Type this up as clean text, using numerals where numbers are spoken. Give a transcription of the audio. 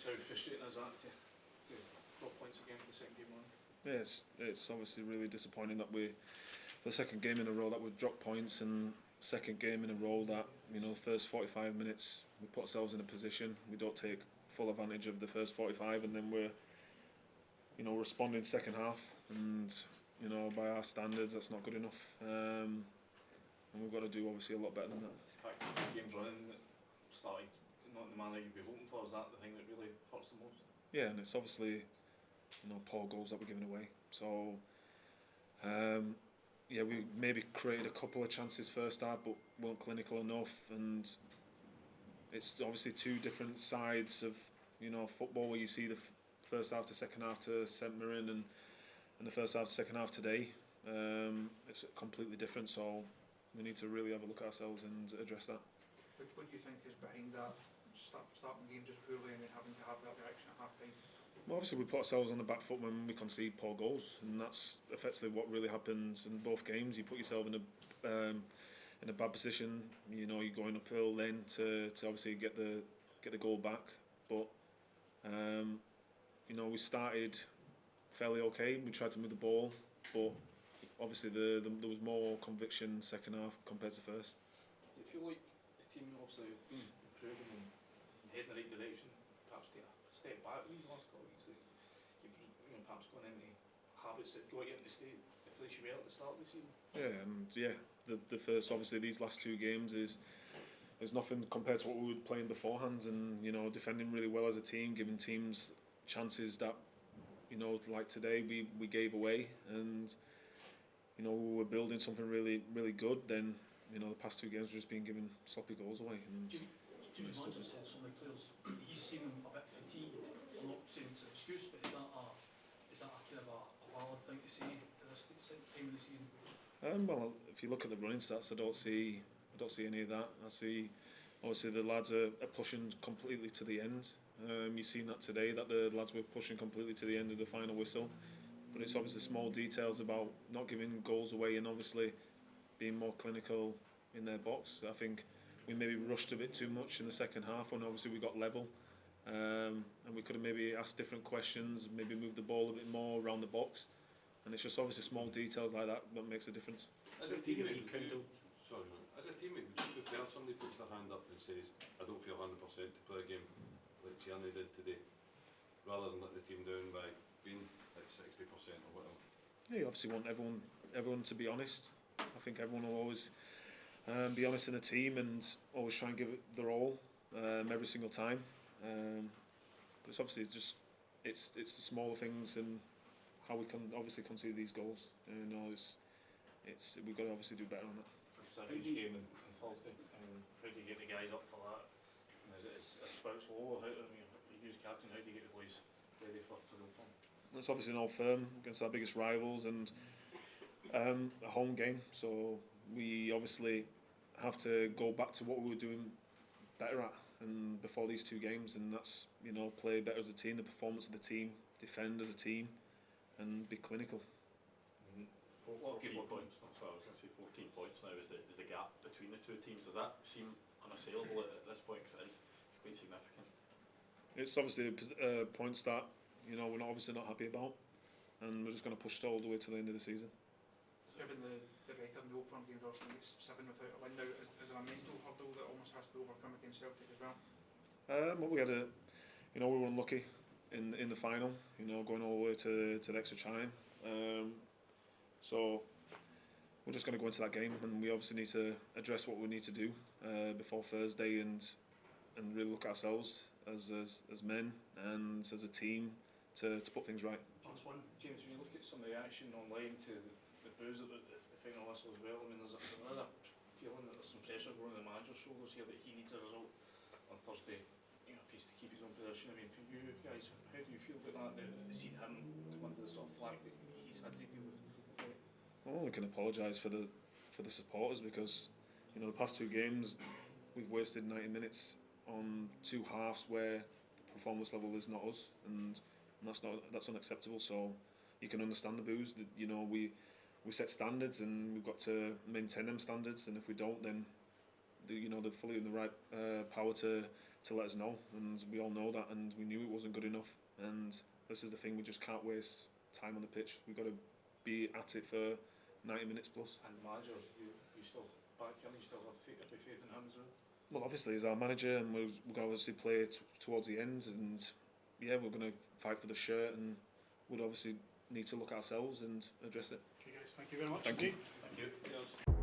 how frustrating is that to drop points again for the second game on? Yeah, it's obviously really disappointing that the second game in a row that we dropped points, and second game in a row that, you know, first 45 minutes we put ourselves in a position, we don't take full advantage of the first 45, and then we're, you know, responding second half, and, you know, by our standards that's not good enough, and we've got to do obviously a lot better than that. The fact that the game's running that started not in the manner you'd be hoping for, is that the thing that really hurts the most? Yeah, and it's obviously, you know, poor goals that we're giving away. So, yeah, we maybe created a couple of chances first half, but weren't clinical enough. And it's obviously two different sides of, you know, football, where you see the first half to second half to St Mirren, and the first half to second half today. It's completely different. So we need to really have a look at ourselves and address that. What do you think is behind that? Starting the game just poorly and then having to have that reaction at half time? Well, obviously we put ourselves on the back foot when we concede poor goals, and that's effectively what really happens in both games. You put yourself in a bad position. You know, you're going uphill then to obviously get the goal back. But you know, we started fairly okay. We tried to move the ball, but obviously there was more conviction second half compared to first. Do you feel like the team obviously been improving and heading in the right direction, perhaps take a step back these last couple of weeks, that you've, you know, perhaps gone into habits that got you into the state the place you were at the start of the season? Yeah, and yeah, the first, obviously these last two games is nothing compared to what we were playing beforehand, and, you know, defending really well as a team, giving teams chances that, you know, like today we gave away, and, you know, we were building something really good. Then, you know, the past two games we've just been giving sloppy goals away. And James Tavernier said some of the players, he's seen them a bit fatigued. I'm not saying it's an excuse, but is that a kind of a valid thing to say at this time of the season? Well, if you look at the running stats, I don't see any of that. I see obviously the lads are pushing completely to the end. You've seen that today, that the lads were pushing completely to the end of the final whistle. But it's obviously small details about not giving goals away, and obviously being more clinical in their box. I think we maybe rushed a bit too much in the second half when obviously we got level, and we could have maybe asked different questions, maybe moved the ball a bit more around the box, and it's just obviously small details like that makes a difference. As a teammate, would you prefer somebody puts their hand up and says, I don't feel 100% to play a game, like Tierney did today, rather than let the team down by being like 60% or whatever? Yeah, you obviously want everyone to be honest. I think everyone will always be honest in the team and always try and give it their all every single time. But it's obviously just it's the smaller things and how we can obviously concede these goals. You know, it's we've got to obviously do better on that. It's a huge game on Thursday. I mean, how do you get the guys up for that? And is it spouts low? How, I mean, you as captain, how do you get the boys ready for the Old Firm? It's obviously an Old Firm against our biggest rivals, and a home game. So we obviously have to go back to what we were doing better at and before these two games, and that's, you know, play better as a team, the performance of the team, defend as a team, and be clinical. 14 points. That's what I was going to say. 14 points now is the gap between the two teams. Does that seem unassailable at this point? Because it is quite significant. It's obviously points that, you know, we're obviously not happy about, and we're just going to push it all the way to the end of the season. Given the record in the Old Firm games, Arsenal gets 7 without a win now, is there a mental hurdle that almost has to be overcome against Celtic as well? Well, we had we were unlucky in the final, you know, going all the way to the extra time. So we're just going to go into that game, and we obviously need to address what we need to do before Thursday, and really look at ourselves as men and as a team to put things right. James, when you look at some of the action online to the boos at the final whistle as well, I mean, there's a feeling that there's some pressure going on the manager's shoulders here, that he needs a result on Thursday, you know, if he's to keep his own position. I mean, for you guys, how do you feel about that? The seeing him come under the sort of flag that he's had to deal with? Well, we can apologise for the supporters, because, you know, the past two games we've wasted 90 minutes on two halves where the performance level is not us, and that's unacceptable. So you can understand the boos. That, you know, we set standards and we've got to maintain them standards, and if we don't, then they're fully in the right power to let us know, and we all know that, and we knew it wasn't good enough. And this is the thing: we just can't waste time on the pitch. We've got to be at it for 90 minutes plus. And manager, you still back him, you still have faith in him as well? Well, obviously, he's our manager, and we're going to obviously play towards the end, and yeah, we're going to fight for the shirt, and we'd obviously need to look at ourselves and address it. Okay guys, thank you very much. Thank you. Thank you. Yes.